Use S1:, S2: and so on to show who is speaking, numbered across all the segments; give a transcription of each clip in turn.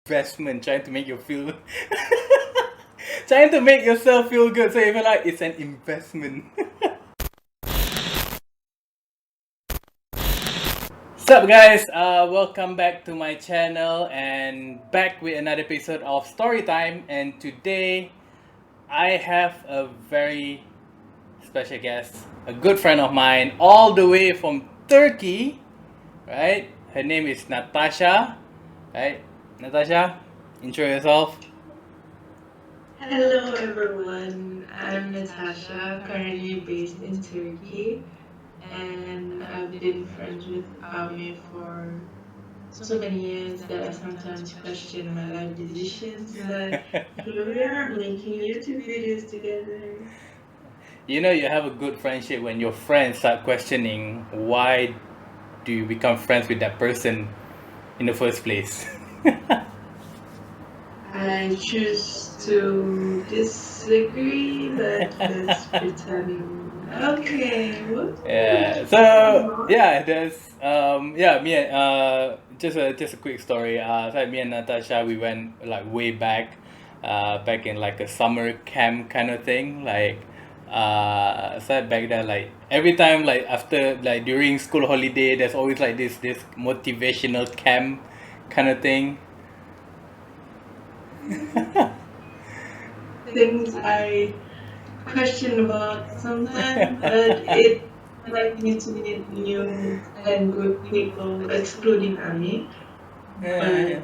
S1: investment, trying to make you feel, trying to make yourself feel good. So you feel like it's an investment. What's up, guys? Welcome back to my channel and back with another episode of Storytime. And today, I have a very special guest, a good friend of mine, all the way from Turkey, right? Her name is Natasha, right? Natasha, intro yourself.
S2: Hello everyone, I'm Natasha, currently based in Turkey, and I've been friends with Ame for so many years that I sometimes question my life decisions, but here we are making YouTube videos together.
S1: You know, you have a good friendship when your friends start questioning why do you become friends with that person in the first place.
S2: I choose to disagree, but let's pretend. Okay, what?
S1: Yeah. So yeah, there's yeah, me and just a quick story. So me and Natasha, we went like way back, back in like a summer camp kind of thing. Like so back then, like every time like after like during school holiday, there's always like this motivational camp kind of thing.
S2: Things I question about sometimes, but it like me to meet new and good people, excluding Ami. But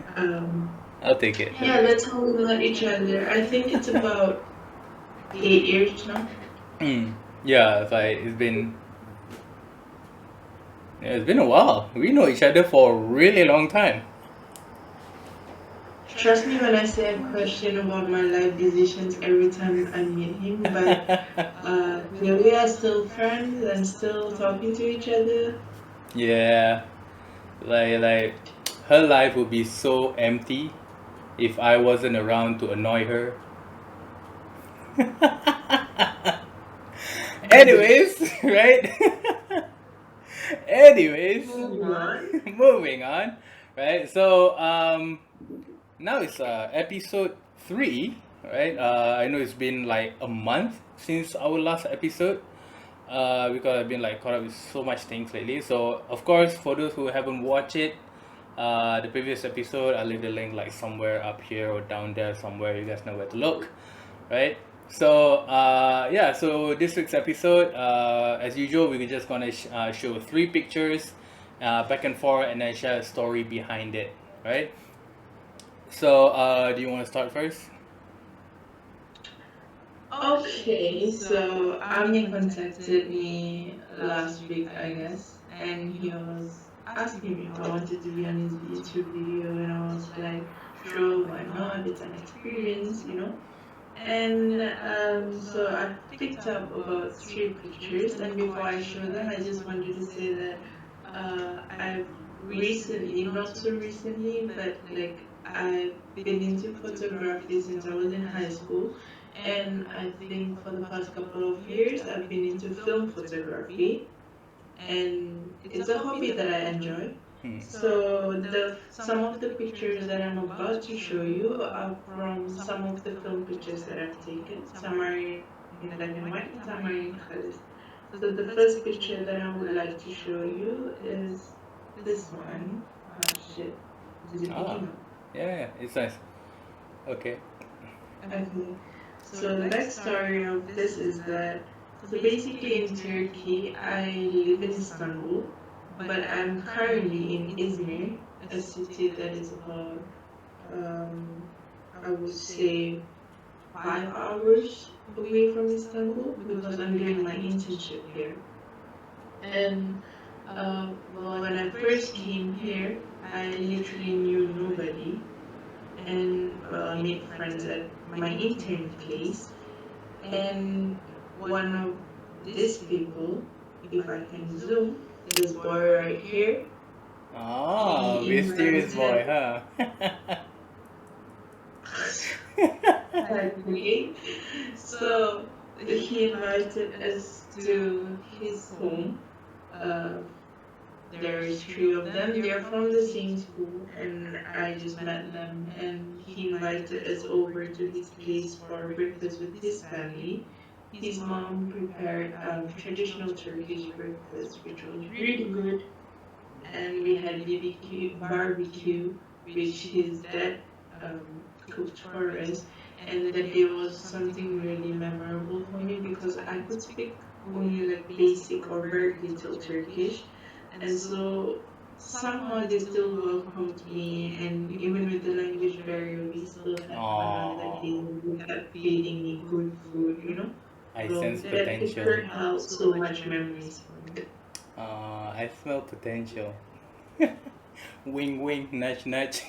S1: I'll take it.
S2: yeah, that's how we met each other. I think it's about 8 years now.
S1: Yeah, it's been a while. We know each other for a really long time.
S2: Trust me when I say I question about my life decisions every time I meet him, but here we are still friends and still talking to each other.
S1: Yeah, like her life would be so empty if I wasn't around to annoy her. Anyways, right? Anyways,
S2: Moving on.
S1: moving on, right? So now it's episode 3, right? I know it's been like a month since our last episode. Because I've been like caught up with so much things lately. So of course, for those who haven't watched it, the previous episode, I'll leave the link like somewhere up here or down there somewhere. You guys know where to look, right? So yeah, so this week's episode, as usual, we're just gonna show 3 pictures, back and forth, and then share a story behind it, right? So do you want to start first?
S2: Okay, so Ami contacted me last week, I guess, and he was asking me if I wanted to be on his YouTube video, and I was like, sure, why not? It's an experience. And so I picked up about 3 pictures, and before I show them, I just wanted to say that I've recently, not so recently, but like I've been into photography since I was in high school, and I think for the past couple of years I've been into film photography, and it's a hobby that I enjoy. So the some of the pictures that I'm about to show you are from some of the film pictures that I've taken. Some are in black and white, some are in colors. So the first picture that I would like to show you is this one. Oh shit. Is it picking up?
S1: Yeah, it's nice. Okay.
S2: Okay. So the backstory of this is that, so basically in Turkey, I live in Istanbul, but I'm currently in Izmir, a city that is about, I would say, 5 hours away from Istanbul because I'm doing my internship here. And well, when I first came here, I literally knew nobody, and well, I made friends at my intern place. And one of these people, if I can zoom, this boy right here.
S1: Oh, mysterious boy, huh?
S2: Okay. So he invited us to his home. Uh, There's three of them. They're from the same school, and I just met them. And he invited us over to his place for breakfast with his family. His mom prepared traditional Turkish breakfast, which was really good. And we had barbecue, which his dad cooked for us. And that day was something really memorable for me because I could speak only like basic or very little Turkish, and so somehow they still welcomed me, and even with the language barrier, we still had fun on that day.
S1: Oh,
S2: We kept feeding me good food.
S1: I
S2: So
S1: sense
S2: that
S1: potential.
S2: picture held so much memories for me.
S1: I smell potential. Wing, wing, nudge, nudge.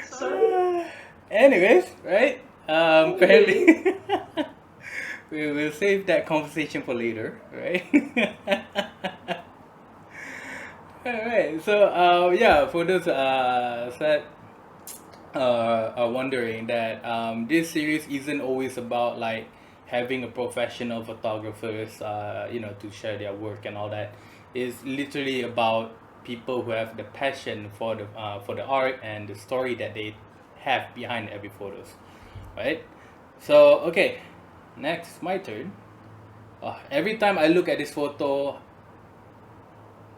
S2: Sorry.
S1: Anyways, right?
S2: Okay.
S1: Apparently, we will save that conversation for later, right? Alright, so yeah, for those that are wondering that this series isn't always about like having a professional photographers, to share their work and all that. It's literally about people who have the passion for the art and the story that they have behind every photos, right? So okay, next my turn. Every time I look at this photo,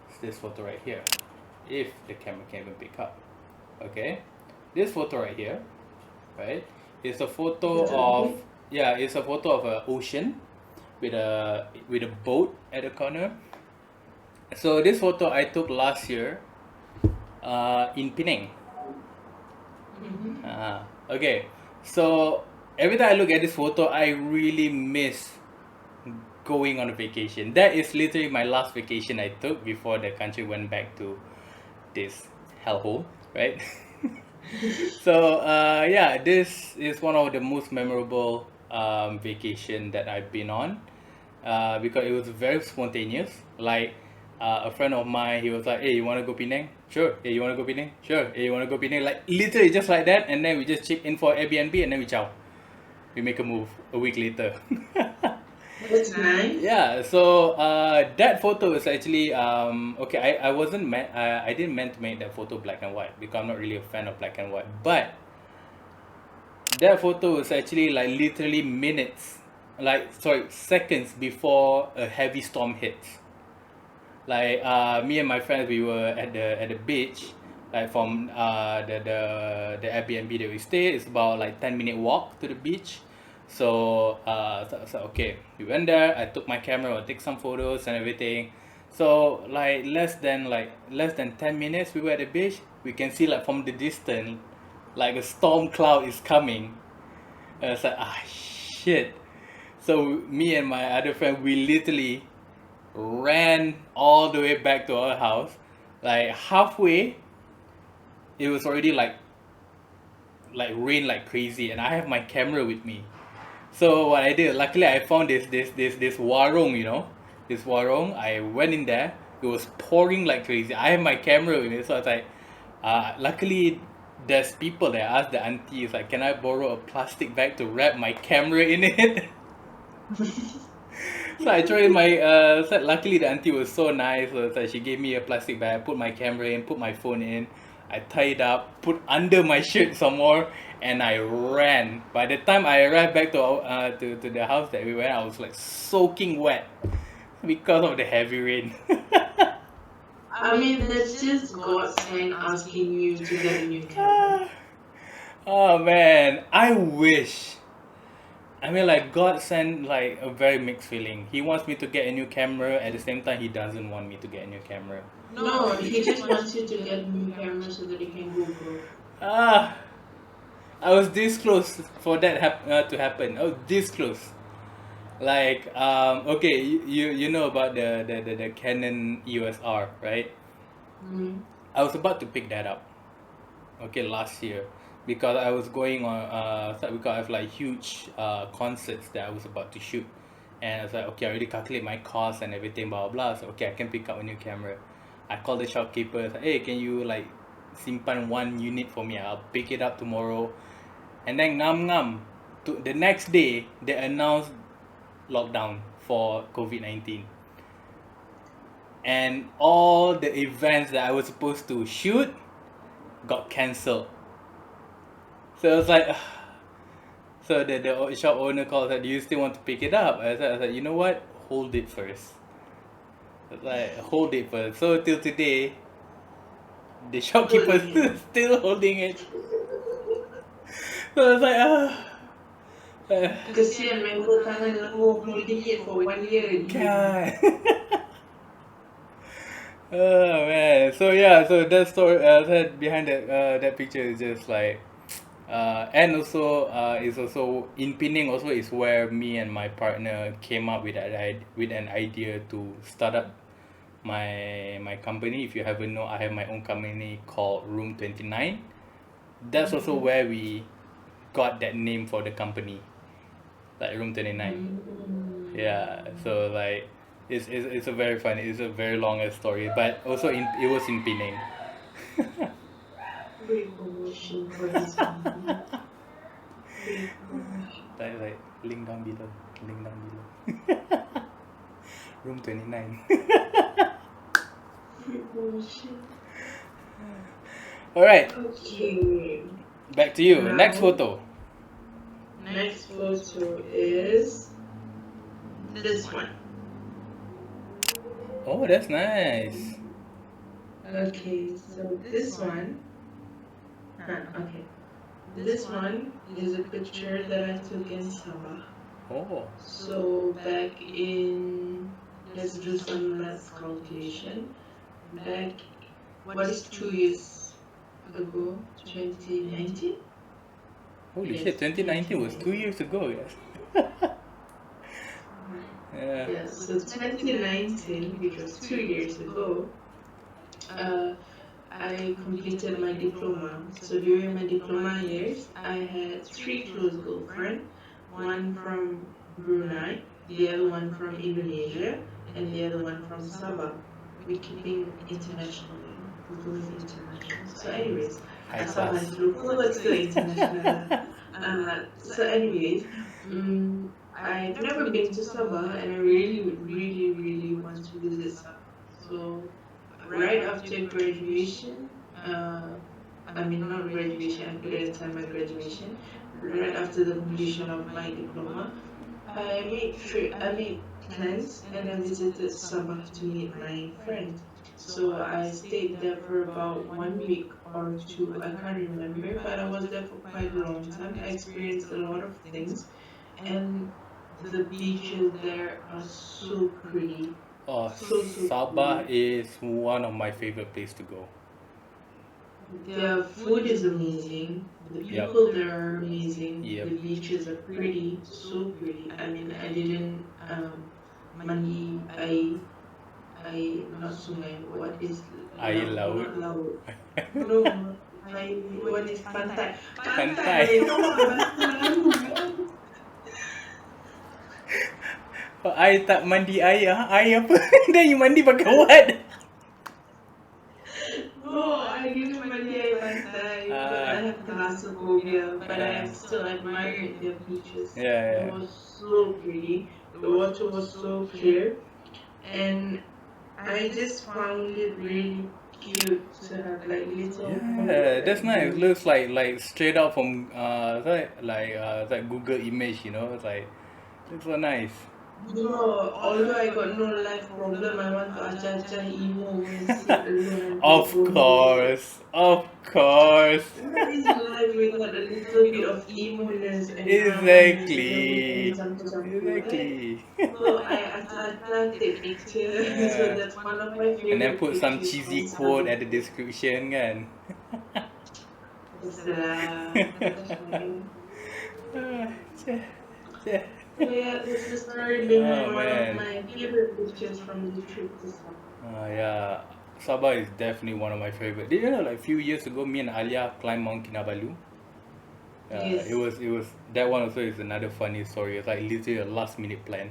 S1: it's this photo right here, if the camera can even pick up. Okay, this photo right here, right? It's a photo
S2: It's
S1: of,
S2: okay.
S1: yeah, it's a photo of an ocean with a boat at the corner. So this photo I took last year, in Penang.
S2: Mm-hmm.
S1: Okay, so every time I look at this photo, I really miss going on a vacation. That is literally my last vacation I took before the country went back to this hellhole, right? So yeah, this is one of the most memorable vacation that I've been on, because it was very spontaneous. Like a friend of mine, he was like, "Hey, you wanna go Penang? Sure. Hey, you wanna go Penang? Sure. Hey, you wanna go Penang?" Like literally just like that, and then we just chip in for Airbnb, and then we ciao. We make a move a week later.
S2: That's nice.
S1: Yeah, so that photo is actually okay. I wasn't meant I didn't meant to make that photo black and white because I'm not really a fan of black and white. But that photo is actually like literally minutes, like sorry, seconds before a heavy storm hits. Like me and my friends, we were at the beach, like from the Airbnb that we stay. It's about like 10-minute walk to the beach. So okay, we went there. I took my camera, I take some photos and everything. So less than 10 minutes, we were at the beach. We can see like from the distance, like a storm cloud is coming. And it's like shit. So me and my other friend, we literally ran all the way back to our house. Like halfway, it was already like rain like crazy, and I have my camera with me. So what I did, luckily I found this warung, this warung. I went in there. It was pouring like crazy. I have my camera with me, so I was like, luckily there's people there. I asked the auntie, it's like, can I borrow a plastic bag to wrap my camera in it? So I tried my so luckily the auntie was so nice. So she gave me a plastic bag, put my camera in, put my phone in. I tied it up, put under my shirt some more, and I ran. By the time I arrived back to the house that we went, I was like soaking wet because of the heavy rain.
S2: I mean, that's just God sign asking you to get a new camera.
S1: Oh man, I wish. I mean, like God sent like a very mixed feeling. He wants me to get a new camera. At the same time, he doesn't want me to get a new camera.
S2: No, he just wants you to get a new camera so that you can go broke.
S1: Ah, I was this close for that to happen. Oh, this close. Like okay, you know about the Canon EOS R, right?
S2: Mm.
S1: I was about to pick that up. Okay, last year, because I was going on because I have like huge concerts that I was about to shoot, and I was like, okay, I already calculate my costs and everything, blah blah blah. So okay, I can pick up a new camera. I called the shopkeeper. I was like, hey, can you like simpan one unit for me? I'll pick it up tomorrow. And then ngam ngam, to the next day they announced lockdown before COVID-19. And all the events that I was supposed to shoot got cancelled. So I was like, so the shop owner called, like, do you still want to pick it up? I was like, you know what? Hold it first. Like, hold it first. So till today, the shopkeeper
S2: Holding it.
S1: still holding it. So I was like,
S2: Kesian member tangan lembu holding it for 1 year.
S1: God. Oh man. So yeah, so that story, that behind that picture is just like, and also is also in Penang also is where me and my partner came up with with an idea to start up my company. If you haven't know, I have my own company called Room 29. That's also where we got that name for the company, like Room 29. Yeah, so like it's a very funny, it's a very long story, but also it was in Penang.
S2: Great promotion for this company. Great promotion.
S1: Like link down below, link down below. Room 29.
S2: Great promotion.
S1: All right,
S2: Okay.
S1: back to you.
S2: Now-
S1: Next photo.
S2: Next photo is this one.
S1: Oh, that's nice.
S2: Okay, so this one. Okay. This one is a picture that I took in Sabah.
S1: Oh,
S2: So back in, let's do some math calculation. Back, what is 2 years ago? 2019?
S1: holy
S2: Yes,
S1: shit! 2019 was 2 years ago. Yes. Yeah.
S2: Yeah, so 2019, which was 2 years ago, I completed my diploma. So during my diploma years, I had 3 close girlfriends, one from Brunei, the other one from Indonesia, and the other one from Sabah. We're keeping international, we're going international. So anyways,
S1: High
S2: Sabah
S1: class.
S2: is local, but still international. So anyways, I've never been to Sabah, and I really, really, really want to visit Sabah. So right after graduation, I mean not graduation, after the time of graduation, right after the completion of my diploma, I made plans and I visited Sabah to meet my friend. So I stayed there for about 1 week or 2, I can't remember, but I was there for quite a long time. I experienced a lot of things, and the beaches there are so pretty.
S1: Oh,
S2: So
S1: Sabah is one of my favorite place to go.
S2: Their food is amazing. The
S1: Yep.
S2: people there are amazing.
S1: Yep.
S2: The beaches are pretty, so pretty. I mean, I didn't mandi not sungai. What is
S1: Air
S2: laut?
S1: laut.
S2: Not laut. No, what is pantai?
S1: Pantai.
S2: Come on, pantai.
S1: Oh, I tak mandi air. Air apa? Then you mandi pakai what?
S2: No, I didn't mandi air pantai. But I have thalassophobia, but I still admired their beaches.
S1: Yeah,
S2: It
S1: yeah.
S2: was so pretty. The water was so clear, and I just found it really cute to have like little.
S1: Yeah, that's nice. Looks like straight out from like Google image, you know. It's like looks so nice.
S2: No, although I got no life problem, I want to aja emo and sit alone. And
S1: Of
S2: do
S1: course, of course.
S2: What is life without a little bit of emo-ness and
S1: Exactly.
S2: Exactly.
S1: Exactly.
S2: So I take picture. So that's one of my favorite.
S1: And then put some
S2: pictures
S1: cheesy
S2: from
S1: quote
S2: Sabah.
S1: at the description, kan?
S2: Yes, that's fine. So yeah, this is story behind one
S1: man.
S2: of my favorite pictures from the trip to Sabah.
S1: Yeah, Sabah is definitely one of my favorite. Did you know, like a few years ago, me and Alia climbed Mount Kinabalu?
S2: Yes.
S1: It was that one also is another funny story. It's like literally a last minute plan.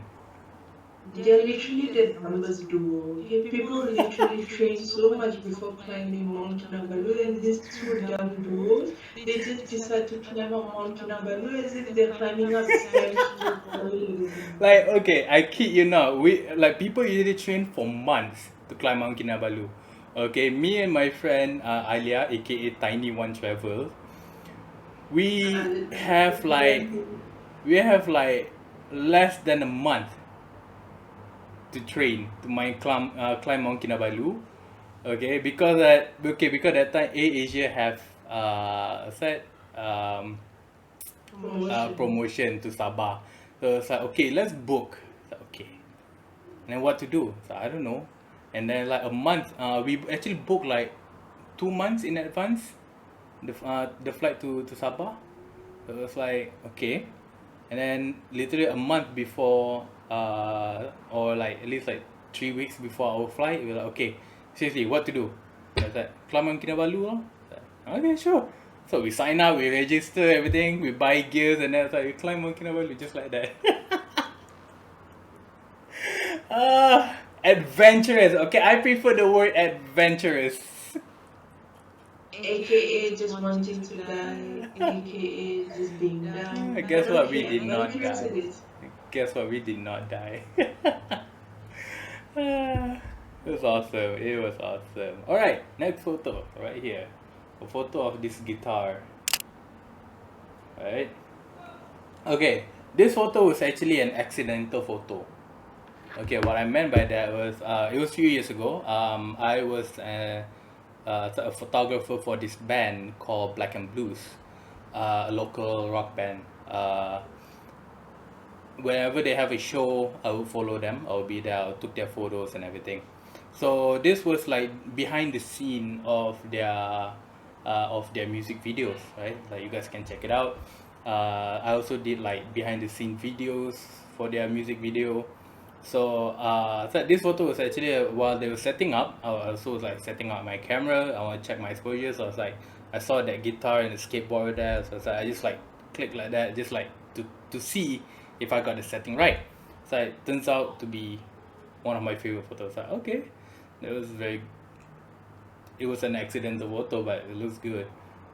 S2: they're literally the numbers duo. People literally train so much before climbing Mount Kinabalu, and these two dumb duos, they just decide to climb up Mount Kinabalu as if they're climbing up Everest or something.
S1: Like, okay, I kid you not. We like people usually train for months to climb Mount Kinabalu. Okay, me and my friend Alia, aka Tiny One Travel, we have like we have like less than a month to train to climb Mount Kinabalu. Because that time A Asia have said
S2: Promotion.
S1: promotion to Sabah. So it's like, okay, let's book. It's like, okay. And then what to do? So I don't know. And then like a month, we actually booked like 2 months in advance the flight to Sabah. So it was like, okay. And then literally a month before, or like at least like 3 weeks before our flight, we were like, okay, seriously, what to do? I was like, climb Mount Kinabalu lor. Okay, sure. So we sign up, we register everything, we buy gears, and then it's like we climb Mount Kinabalu just like that. Adventurous. Okay, I prefer the word adventurous.
S2: AKA just wanting to die, AKA just being down.
S1: Guess
S2: I don't
S1: what? We
S2: care,
S1: did
S2: but
S1: not
S2: we
S1: die.
S2: did it.
S1: Guess what? We did not die. It was awesome. It was awesome. Alright, next photo. Right here. A photo of this guitar. Right? Okay, this photo was actually an accidental photo. Okay, what I meant by that was, it was a few years ago. I was a photographer for this band called Black and Blues, a local rock band. Whenever they have a show, I will follow them. I will be there. I took their photos and everything. So this was like behind the scene of their music videos, right? Like you guys can check it out. I also did like behind the scene videos for their music video. So this photo was actually while they were setting up. I also was like setting up my camera. I want to check my exposure. So I was like, I saw that guitar and the skateboard there. So I just like click like that, just like to see if I got the setting right. So it turns out to be one of my favorite photos. Like, okay, it was very. It was an accidental photo, but it looks good.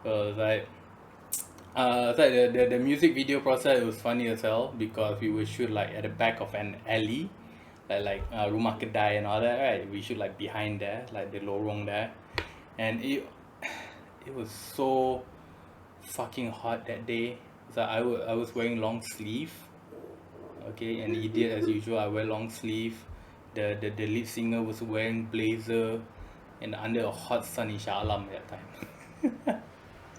S1: So it's like. It's like the music video process was funny as hell because we would shoot like at the back of an alley, like rumah kedai and all that, right? We shoot like behind there, like the lorong there, and it was so fucking hot that day. So I was wearing long sleeve, okay, and idiot as usual. I wear long sleeve. The lead singer was wearing blazer, and under a hot sun in Shah Alam that time.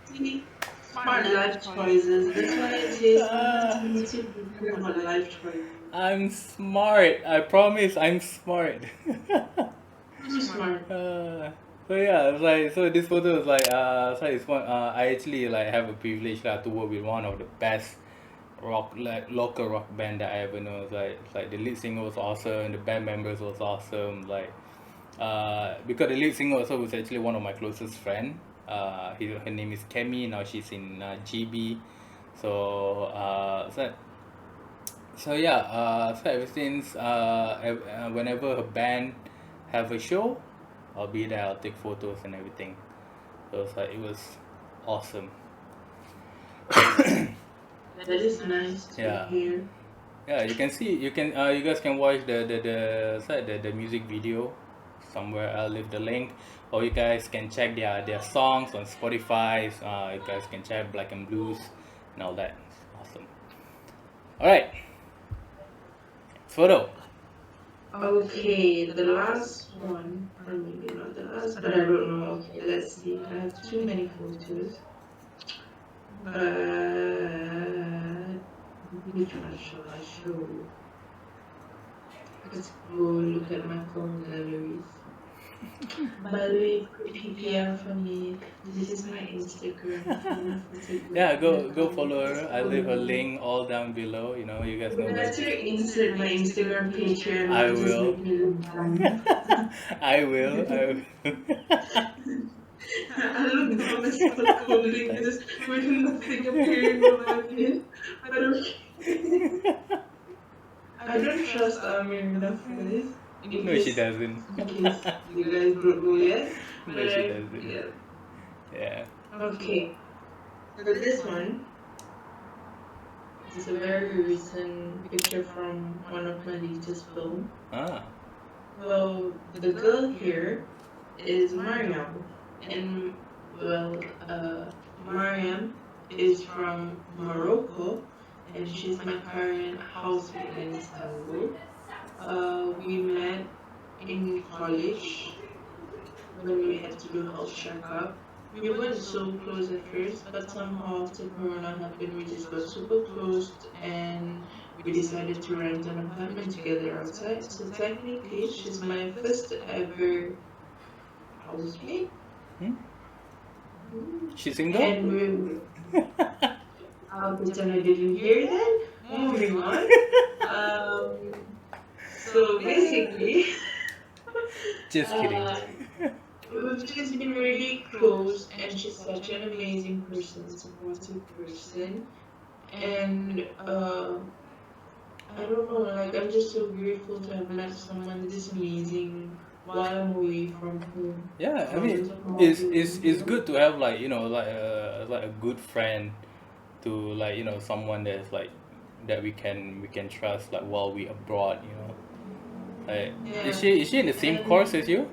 S2: See, smart life choices. That's why I say sometimes you need to be careful about life choices.
S1: I'm smart. I promise I'm smart.
S2: Too smart.
S1: So yeah, it's like so this photo is like so it's one I actually like have a privilege to work with one of the best local rock band that I ever know. It's like the lead singer was awesome, the band members was awesome. Like because the lead singer also was actually one of my closest friend. Her name is Kemi. Now she's in GB. So yeah, so ever since whenever her band have a show, I'll be there. I'll take photos and everything. So it's like it was awesome.
S2: That is nice to
S1: Yeah.
S2: hear.
S1: Yeah, you guys can watch the music video somewhere. I'll leave the link, or you guys can check their songs on Spotify. You guys can check Black and Blues and all that. Awesome. All right, photo.
S2: Okay, the last one, or maybe not the last, but I don't know. Okay, let's see. I have too many photos. But which one shall I show? Let's go look at my phone galleries. By the way, PPR for me. This is my Instagram.
S1: Yeah, go follow her. I'll leave a link all down below. You know, you guys know where.
S2: Better insert my Instagram picture and
S1: I
S2: not just
S1: will.
S2: make me look dumb.
S1: I will.
S2: I look dumb as fuck holding this with nothing appearing on my face. But okay. I don't trust Amir enough for this. In
S1: No, she
S2: case,
S1: doesn't.
S2: in case you guys don't know yet, but
S1: No, she doesn't.
S2: yeah.
S1: Yeah.
S2: Okay, so this one is a very recent picture from one of my latest films.
S1: Ah.
S2: Well, the girl here is Mariam, and well, Mariam is from Morocco, and she's my current housemate in Istanbul. We met in college when we had to do health checkup. We weren't so close at first, but somehow after Corona happened, we just got super close and we decided to rent an apartment together outside. So technically, she's my first ever housemate.
S1: Hmm? She's single?
S2: And I'll pretend I didn't hear that. Moving on. So basically,
S1: Just kidding.
S2: we've just been really close, and she's such an amazing person, supportive person, and I don't know, like I'm just so grateful to have met someone this amazing while I'm away from home.
S1: Yeah, I
S2: From
S1: mean,
S2: the small
S1: it's
S2: you know?
S1: good to have like like a good friend to like someone that's like that we can trust like while we abroad. Like,
S2: Yeah,
S1: is she in the same
S2: and
S1: course as you?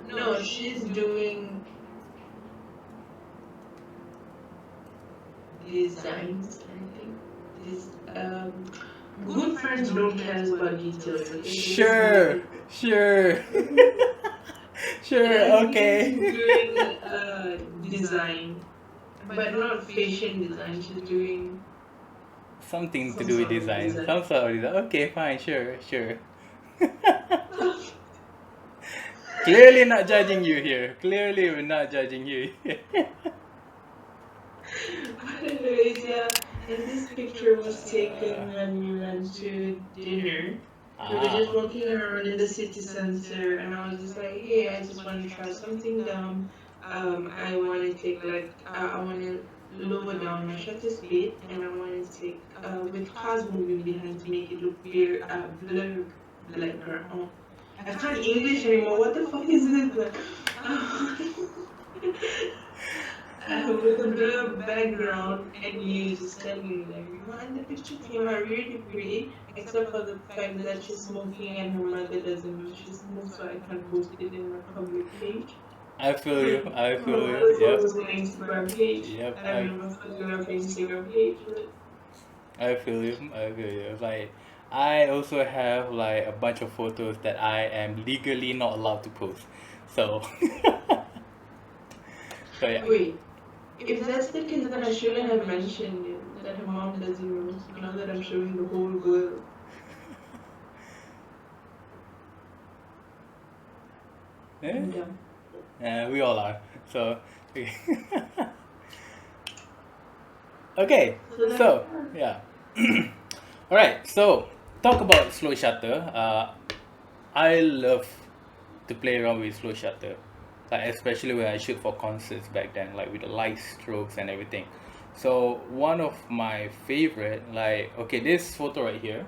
S2: no, she's doing designs, I think. This good friends don't care about details, okay? They just
S1: Sure,
S2: need
S1: sure, sure.
S2: yeah, I think she's
S1: Okay.
S2: doing design, but not fashion design. She's doing
S1: Something to
S2: some
S1: do with
S2: sort of
S1: design.
S2: design.
S1: Some sort of design. Okay, fine, sure, sure. Clearly not judging you here. Clearly we're not judging you here.
S2: But anyways, yeah. And this picture was taken when we went to dinner. We were just
S1: Ah.
S2: walking around in the city center, and I was just like, "Hey, I just want to try something dumb. I want to take I want to lower down my shutter speed, and I want to take with cars moving behind to make it look blur background. I can't English anymore. What the fuck is this? With a blur background and you just standing there, and the picture came out really pretty, except for the fact that she's smoking and her mother doesn't know she's smoked, so I can't post it in my public page.
S1: I feel you. I
S2: My
S1: feel you.
S2: mother's
S1: Yep.
S2: also my Instagram page.
S1: Yep.
S2: I don't know if I have an Instagram page, but
S1: I feel you. I feel you. Like I also have like a bunch of photos that I am legally not allowed to post. So so yeah.
S2: wait. If that's the case, then I shouldn't have mentioned it, that her mom doesn't know. Now that I'm showing the whole world.
S1: Eh?
S2: I'm dumb.
S1: We all are. So okay. Okay.
S2: So then,
S1: So yeah. All right. So talk about slow shutter. I love to play around with slow shutter, like especially when I shoot for concerts back then, like with the light strokes and everything. So one of my favorite, like okay, this photo right here,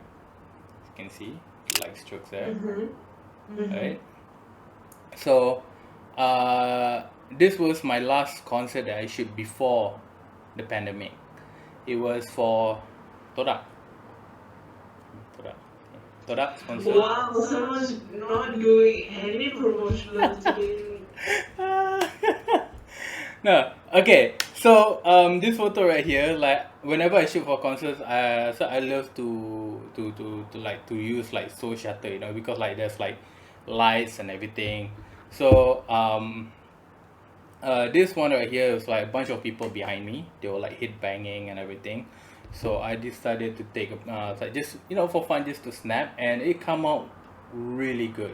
S1: you can see light strokes there, right? So this was my last concert that I shoot before the pandemic. It was for Todak. Todak. Todak sponsor.
S2: wow, someone's not doing any promotional today.
S1: No, okay. So this photo right here, like whenever I shoot for concerts, I love to like to use like slow shutter, because like there's like lights and everything. So this one right here is like a bunch of people behind me. They were like hit banging and everything. So I decided to take like just for fun, just to snap, and it come out really good.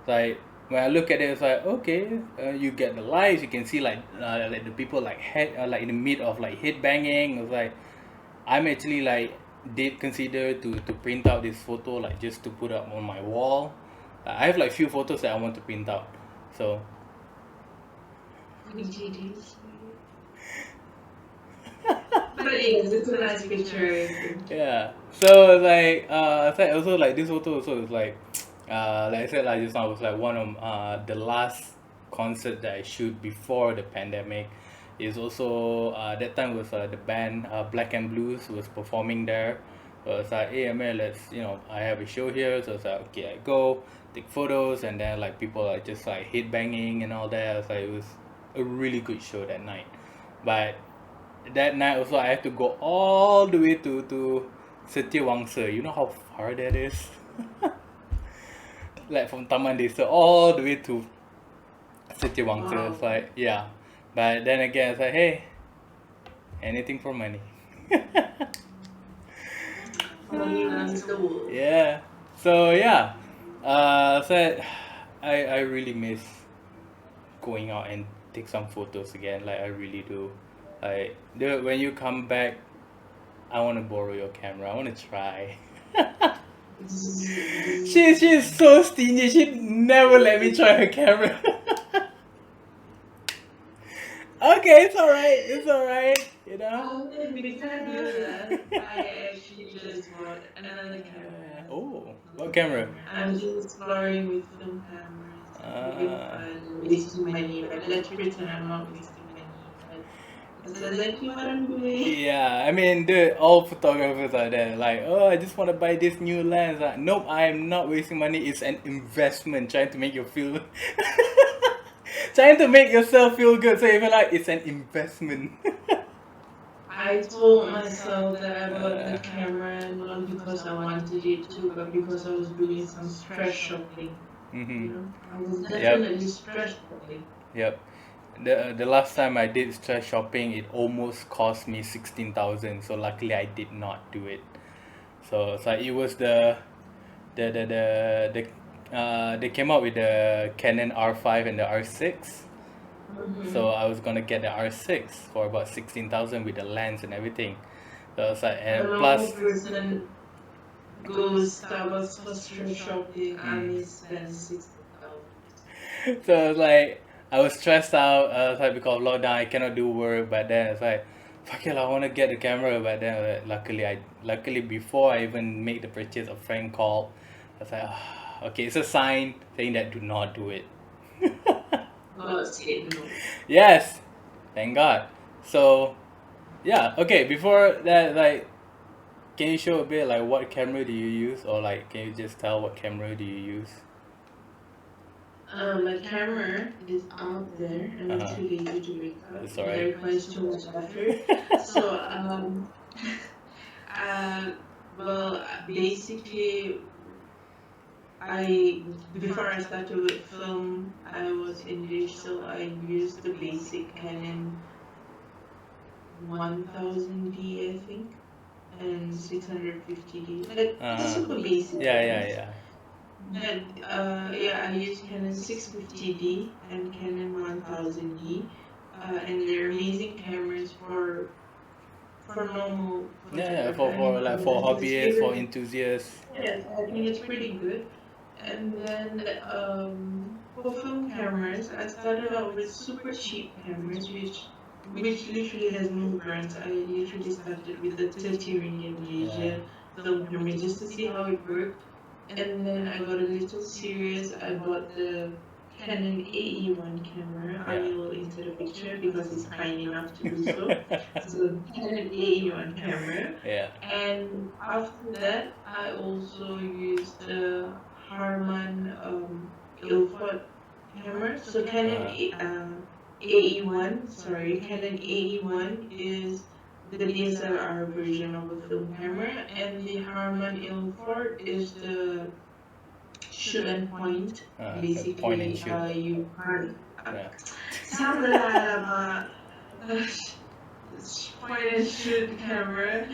S1: Like when I look at it, it's like okay, you get the lights, you can see like the people like head like in the mid of like head banging. It's like I'm actually like did consider to print out this photo, like just to put up on my wall. I have like few photos that I want to print out. So
S2: GGs. But yes, it's a nice picture, I think.
S1: Yeah. So like so also like this photo also is like like I said like just now was like one of the last concert that I shoot before the pandemic. Is also that time was the band Black and Blues was performing there. So it's like, hey man, let's I have a show here. So it's like, okay, I go take photos, and then like people are just like head banging and all that. It's like it was a really good show that night. But that night also I have to go all the way to Setiawangsa. You know how far that is? Like from Taman Desa all the way to Setiawangsa. It's
S2: Wow.
S1: like, yeah. But then again, it's like, hey, anything for money.
S2: Money runs the world.
S1: Yeah. So yeah. So I really miss going out and take some photos again. Like I really do. Like when you come back, I want to borrow your camera. I want to try. She's so stingy. She never let me try her camera. Okay, it's alright. It's alright. You know.
S2: Because you that, I actually just bought another camera.
S1: Oh, what camera?
S2: I'm just exploring with film cameras, having fun, wasting money, but let's pretend I'm not wasting money. But that's exactly what I'm doing.
S1: Yeah, I mean, all photographers are there. Like, oh, I just want to buy this new lens. Like, nope, I am not wasting money. It's an investment, trying to make you feel, trying to make yourself feel good. So you feel like it's an investment.
S2: I told myself that I bought the camera not because I wanted it to, but because I was doing some stress shopping. I was definitely stress shopping.
S1: Yep. The last time I did stress shopping, it almost cost me 16,000. So luckily I did not do it. So it's like it was they came out with the Canon R5 and the R6. So I was gonna get the R6 for about 16,000 with the lens and everything. So it's like, and
S2: A normal
S1: plus
S2: person goes Starbucks for stress shopping and they spend 60,000.
S1: so it's like I was stressed out. It's like because of lockdown I cannot do work. But then it's like, fuck it, I want to get the camera. But then luckily before I even make the purchase, a friend called. I was like, okay, it's a sign saying that do not do it.
S2: God said no.
S1: Yes, thank God. So yeah, okay. Before that, like, can you show a bit like what camera do you use, or like can you just tell what camera do you use?
S2: My camera is out there and I'm too lazy to wake up.
S1: It's alright.
S2: It requires too much effort. So, well, basically, before I started with film, I was English, so I used the basic Canon 1000D, I think, and 650D, like the super basic.
S1: Yeah.
S2: But I use Canon 650D and Canon 1000D, and they're amazing cameras for normal.
S1: Yeah, for hobbyists, for enthusiasts.
S2: Yes, I think it's pretty good. And then for film cameras, I started out with super cheap cameras, which literally has no brands. I literally started with the 30 ringgit Malaysia film camera just to see how it worked. And then I got a little serious. I bought the Canon AE1 camera. I will insert a picture because it's kind enough to do so. So Canon AE1 camera.
S1: Yeah.
S2: And after that, I also used the Harman Ilford camera. So Canon Canon AE1 is the DSLR version of a film camera, and the Harman Ilford is the shoot and point. Basically,
S1: point and shoot.
S2: You can't. Point and shoot camera.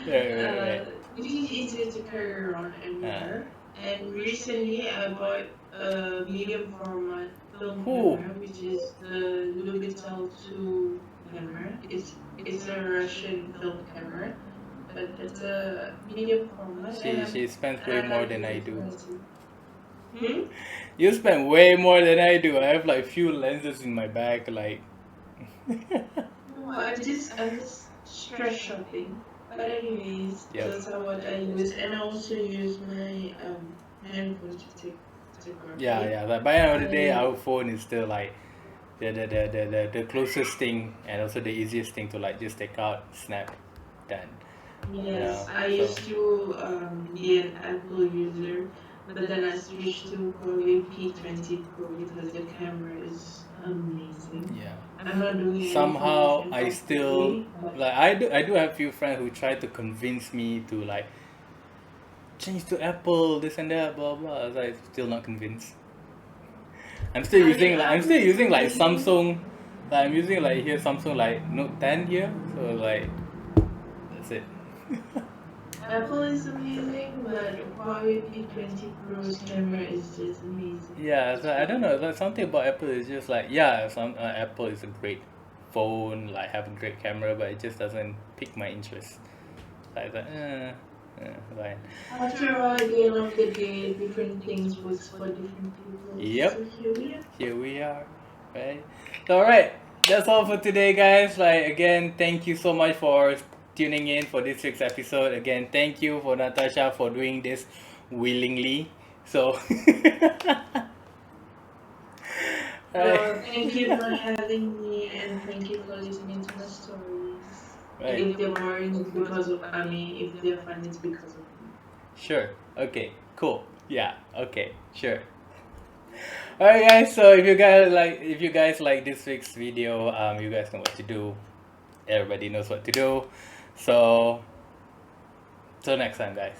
S2: Which is easier to carry around everywhere. And recently, I bought a medium format film camera, which is the Lubitel 2 camera. It's a Russian film camera, but it's a medium format.
S1: She spends way more than I do.
S2: You
S1: spend way more than I do. I have like few lenses in my bag, like.
S2: No, I'm just stress shopping. But anyways,
S1: Yep.
S2: those are what I use, and I also use my handphone to take photography.
S1: Yeah. Like by the end of the day,
S2: I
S1: our phone is still like the closest thing and also the easiest thing to like just take out, snap, done.
S2: Yes, I
S1: So
S2: used to be an Apple user, but then I switched to Huawei P20 Pro because the camera is amazing.
S1: yeah.
S2: I'm not doing anything
S1: Somehow
S2: different
S1: I
S2: from
S1: still
S2: Huawei, but
S1: like I do have few friends who try to convince me to like change to Apple, this and that, blah blah. I was like still not convinced. I'm still using like Samsung. Like I'm using like here Samsung like Note 10 here. So like that's it.
S2: Apple is amazing, but Huawei P20 Pro's camera is just amazing.
S1: Yeah, so I don't know. Like something about Apple is just like yeah, some Apple is a great phone, like have a great camera, but it just doesn't pique my interest. Like that, right.
S2: After all, at the end of the day, different things works for different people.
S1: Yep.
S2: So here we are.
S1: Here we are, right? So, all right, that's all for today, guys. Like again, thank you so much for tuning in for this week's episode. Again, thank you for Natasha for doing this willingly. So,
S2: Well, thank you for having me, and thank you for listening to my stories. And if they're boring, it's because of if they're fun, it's because of me.
S1: Sure. Okay. Cool. Yeah. Okay. Sure. Alright, guys. So if you guys like this week's video, you guys know what to do. Everybody knows what to do. So, till next time, guys.